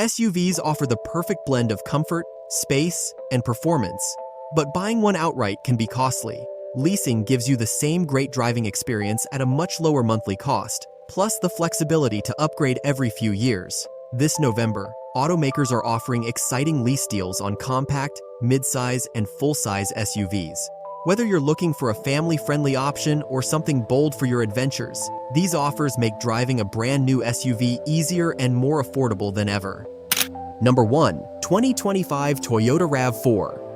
SUVs offer the perfect blend of comfort, space, and performance, but buying one outright can be costly. Leasing gives you the same great driving experience at a much lower monthly cost, plus the flexibility to upgrade every few years. This November, automakers are offering exciting lease deals on compact, midsize, and full-size SUVs. Whether you're looking for a family-friendly option or something bold for your adventures, these offers make driving a brand new SUV easier and more affordable than ever. Number 1. 2025 Toyota RAV4.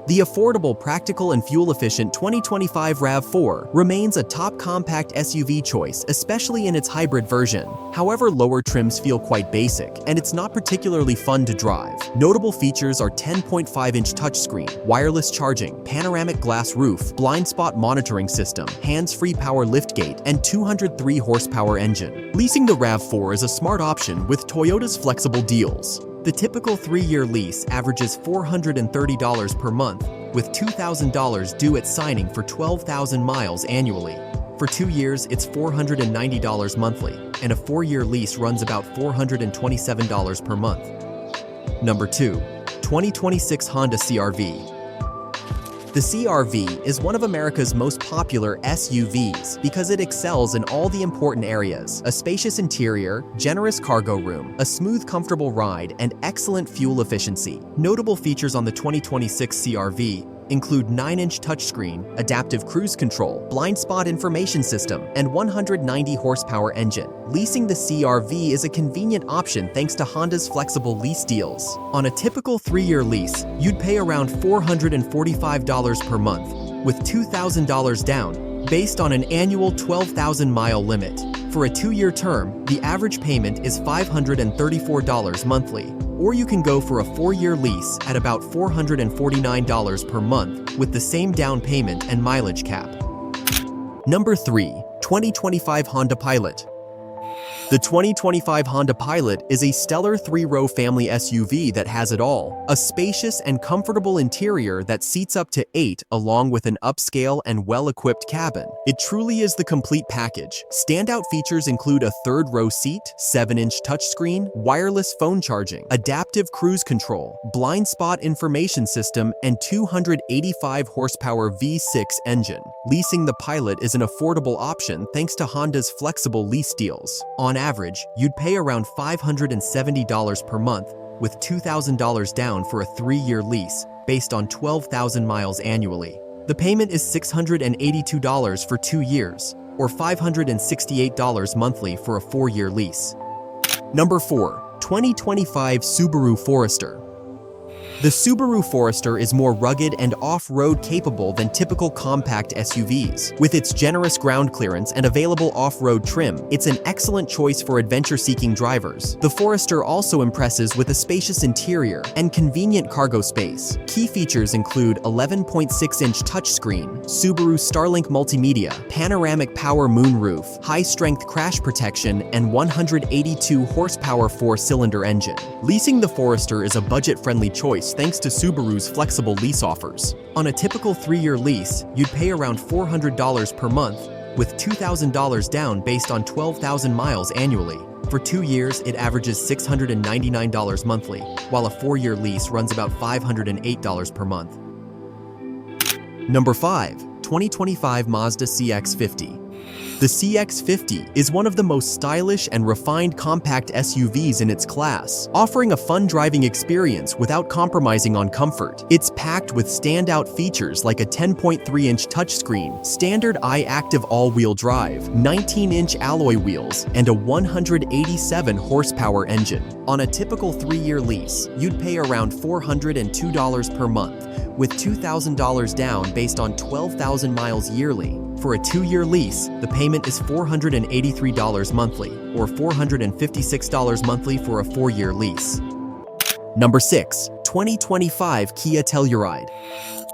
The affordable, practical, and fuel-efficient 2025 RAV4 remains a top compact SUV choice, especially in its hybrid version. However, lower trims feel quite basic, and it's not particularly fun to drive. Notable features are 10.5-inch touchscreen, wireless charging, panoramic glass roof, blind spot monitoring system, hands-free power liftgate, and 203 horsepower engine. Leasing the RAV4 is a smart option with Toyota's flexible deals. The typical 3-year lease averages $430 per month, with $2,000 due at signing for 12,000 miles annually. For 2 years, it's $490 monthly, and a 4-year lease runs about $427 per month. Number 2. 2026 Honda CR-V. The CR-V is one of America's most popular SUVs because it excels in all the important areas: a spacious interior, generous cargo room, a smooth, comfortable ride, and excellent fuel efficiency. Notable features on the 2026 CR-V include 9-inch touchscreen, adaptive cruise control, blind spot information system, and 190 horsepower engine. Leasing the CR-V is a convenient option thanks to Honda's flexible lease deals. On a typical 3-year lease, you'd pay around $445 per month, with $2,000 down, based on an annual 12,000-mile limit. For a 2-year term, the average payment is $534 monthly. Or you can go for a 4-year lease at about $449 per month with the same down payment and mileage cap. Number 3. 2025 Honda Pilot. The 2025 Honda Pilot is a stellar 3-row family SUV that has it all: a spacious and comfortable interior that seats up to 8 along with an upscale and well-equipped cabin. It truly is the complete package. Standout features include a 3rd-row seat, 7-inch touchscreen, wireless phone charging, adaptive cruise control, blind spot information system, and 285 horsepower V6 engine. Leasing the Pilot is an affordable option thanks to Honda's flexible lease deals. On average, you'd pay around $570 per month, with $2,000 down for a 3-year lease, based on 12,000 miles annually. The payment is $682 for 2 years, or $568 monthly for a 4-year lease. Number 4. 2025 Subaru Forester. The Subaru Forester is more rugged and off-road capable than typical compact SUVs. With its generous ground clearance and available off-road trim, it's an excellent choice for adventure-seeking drivers. The Forester also impresses with a spacious interior and convenient cargo space. Key features include 11.6-inch touchscreen, Subaru Starlink multimedia, panoramic power moonroof, high-strength crash protection, and 182 horsepower 4-cylinder engine. Leasing the Forester is a budget-friendly choice thanks to Subaru's flexible lease offers. On a typical 3-year lease, you'd pay around $400 per month, with $2,000 down based on 12,000 miles annually. For 2 years, it averages $699 monthly, while a 4-year lease runs about $508 per month. Number 5. 2025 Mazda CX-50. The CX-50 is one of the most stylish and refined compact SUVs in its class, offering a fun driving experience without compromising on comfort. It's packed with standout features like a 10.3-inch touchscreen, standard I-Active all-wheel drive, 19-inch alloy wheels, and a 187 horsepower engine. On a typical 3-year lease, you'd pay around $402 per month, with $2,000 down based on 12,000 miles yearly. For a 2-year lease, the payment is $483 monthly, or $456 monthly for a 4-year lease. Number 6. 2025 Kia Telluride.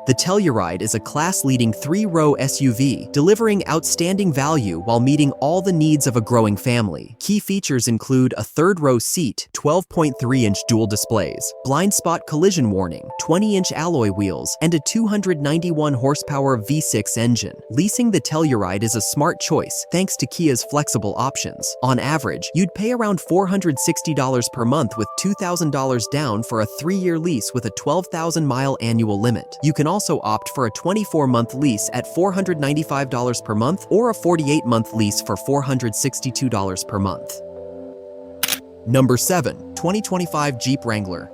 The The Telluride is a class-leading 3-row SUV, delivering outstanding value while meeting all the needs of a growing family. Key features include a third-row seat, 12.3-inch dual displays, blind spot collision warning, 20-inch alloy wheels, and a 291-horsepower V6 engine. Leasing the Telluride is a smart choice thanks to Kia's flexible options. On average, you'd pay around $460 per month with $2,000 down for a 3-year lease with a 12,000-mile annual limit. You can also opt for a 24-month lease at $495 per month or a 48-month lease for $462 per month. Number 7. 2025 Jeep Wrangler.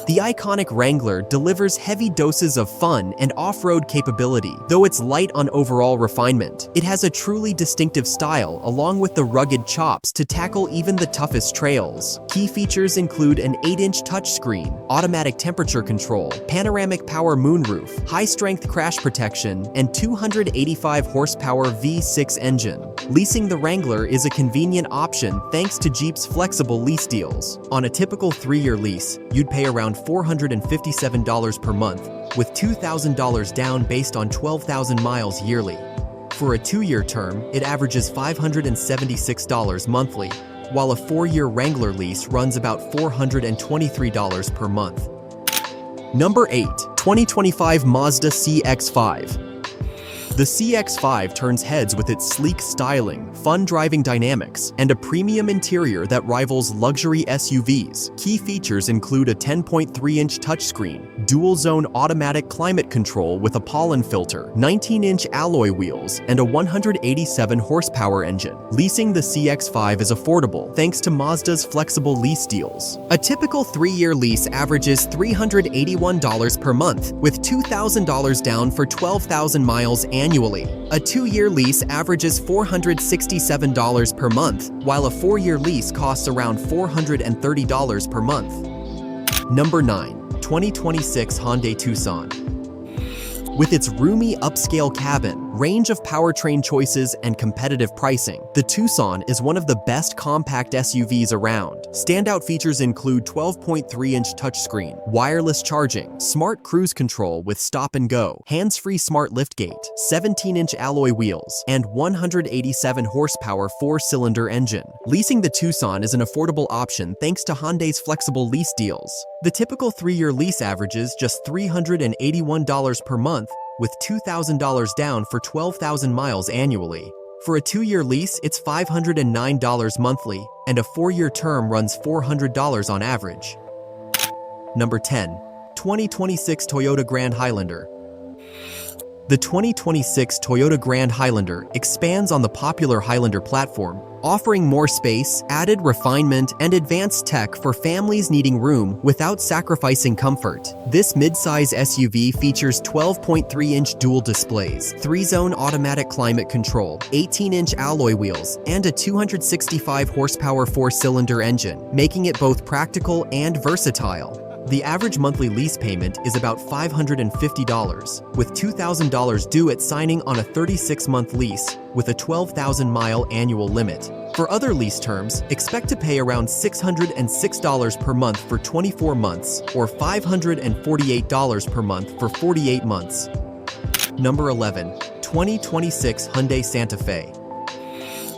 The iconic Wrangler delivers heavy doses of fun and off-road capability, though it's light on overall refinement. It has a truly distinctive style, along with the rugged chops to tackle even the toughest trails. Key features include an 8-inch touchscreen, automatic temperature control, panoramic power moonroof, high-strength crash protection, and 285-horsepower V6 engine. Leasing the Wrangler is a convenient option thanks to Jeep's flexible lease deals. On a typical 3-year lease, you'd pay around $457 per month, with $2,000 down based on 12,000 miles yearly. For a 2-year term, it averages $576 monthly, while a 4-year Wrangler lease runs about $423 per month. Number 8. 2025 Mazda CX-5. The CX-5 turns heads with its sleek styling, fun driving dynamics, and a premium interior that rivals luxury SUVs. Key features include a 10.3-inch touchscreen, dual-zone automatic climate control with a pollen filter, 19-inch alloy wheels, and a 187-horsepower engine. Leasing the CX-5 is affordable thanks to Mazda's flexible lease deals. A typical 3-year lease averages $381 per month, with $2,000 down for 12,000 miles annually. A 2-year lease averages $467 per month, while a 4-year lease costs around $430 per month. Number 9. 2026 Hyundai Tucson. With its roomy upscale cabin, range of powertrain choices, and competitive pricing, the Tucson is one of the best compact SUVs around. Standout features include 12.3-inch touchscreen, wireless charging, smart cruise control with stop and go, hands-free smart liftgate, 17-inch alloy wheels, and 187-horsepower 4-cylinder engine. Leasing the Tucson is an affordable option thanks to Hyundai's flexible lease deals. The typical 3-year lease averages just $381 per month, with $2,000 down for 12,000 miles annually. For a 2-year lease, it's $509 monthly, and a 4-year term runs $400 on average. Number 10. 2026 Toyota Grand Highlander. The 2026 Toyota Grand Highlander expands on the popular Highlander platform, offering more space, added refinement, and advanced tech for families needing room without sacrificing comfort. This midsize SUV features 12.3-inch dual displays, 3-zone automatic climate control, 18-inch alloy wheels, and a 265-horsepower 4-cylinder engine, making it both practical and versatile. The average monthly lease payment is about $550, with $2,000 due at signing on a 36-month lease with a 12,000-mile annual limit. For other lease terms, expect to pay around $606 per month for 24 months or $548 per month for 48 months. Number 11. 2026 Hyundai Santa Fe.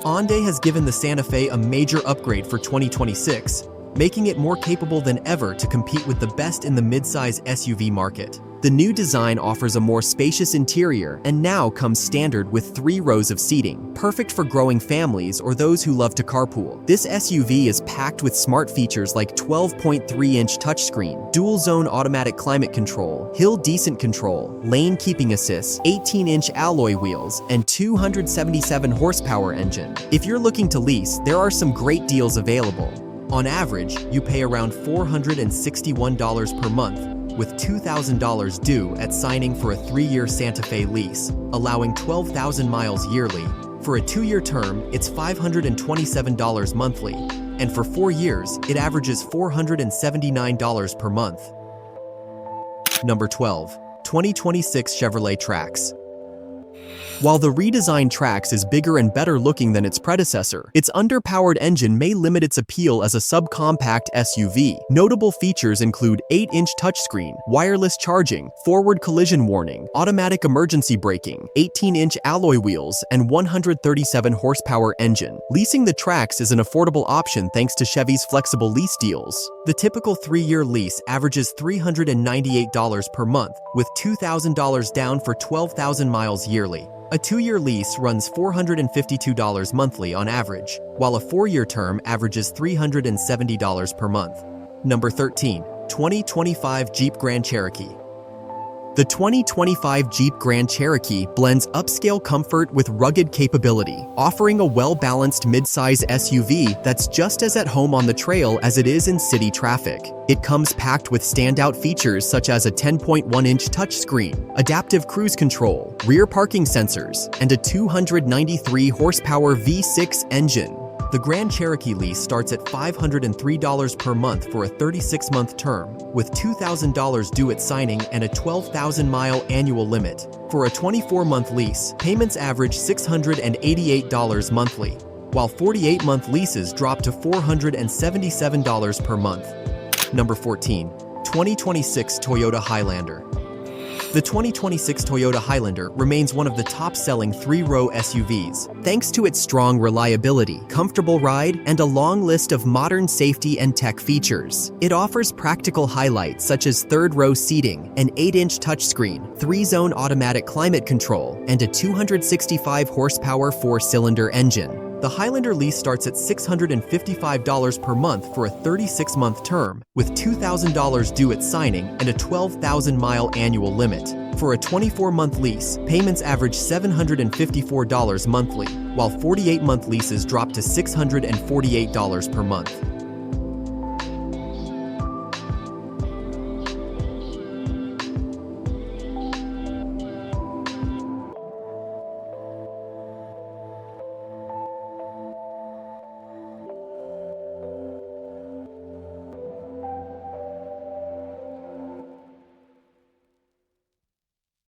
Hyundai has given the Santa Fe a major upgrade for 2026, making it more capable than ever to compete with the best in the midsize SUV market. The new design offers a more spacious interior and now comes standard with 3 rows of seating, perfect for growing families or those who love to carpool. This SUV is packed with smart features like 12.3-inch touchscreen, dual-zone automatic climate control, hill descent control, lane keeping assist, 18-inch alloy wheels, and 277-horsepower engine. If you're looking to lease, there are some great deals available. On average, you pay around $461 per month, with $2,000 due at signing for a 3-year Santa Fe lease, allowing 12,000 miles yearly. For a 2-year term, it's $527 monthly, and for 4 years, it averages $479 per month. Number 12. 2026 Chevrolet Trax. While the redesigned Trax is bigger and better looking than its predecessor, its underpowered engine may limit its appeal as a subcompact SUV. Notable features include 8-inch touchscreen, wireless charging, forward collision warning, automatic emergency braking, 18-inch alloy wheels, and 137 horsepower engine. Leasing the Trax is an affordable option thanks to Chevy's flexible lease deals. The typical 3-year lease averages $398 per month, with $2,000 down for 12,000 miles yearly. A 2-year lease runs $452 monthly on average, while a 4-year term averages $370 per month. Number 13. 2025 Jeep Grand Cherokee. The 2025 Jeep Grand Cherokee blends upscale comfort with rugged capability, offering a well-balanced midsize SUV that's just as at home on the trail as it is in city traffic. It comes packed with standout features such as a 10.1-inch touchscreen, adaptive cruise control, rear parking sensors, and a 293 horsepower V6 engine. The Grand Cherokee lease starts at $503 per month for a 36-month term, with $2,000 due at signing and a 12,000-mile annual limit. For a 24-month lease, payments average $688 monthly, while 48-month leases drop to $477 per month. Number 14. 2026 Toyota Highlander. The 2026 Toyota Highlander remains one of the top-selling 3-row SUVs, thanks to its strong reliability, comfortable ride, and a long list of modern safety and tech features. It offers practical highlights such as 3rd-row seating, an 8-inch touchscreen, 3-zone automatic climate control, and a 265 horsepower 4-cylinder engine. The Highlander lease starts at $655 per month for a 36-month term, with $2,000 due at signing and a 12,000-mile annual limit. For a 24-month lease, payments average $754 monthly, while 48-month leases drop to $648 per month.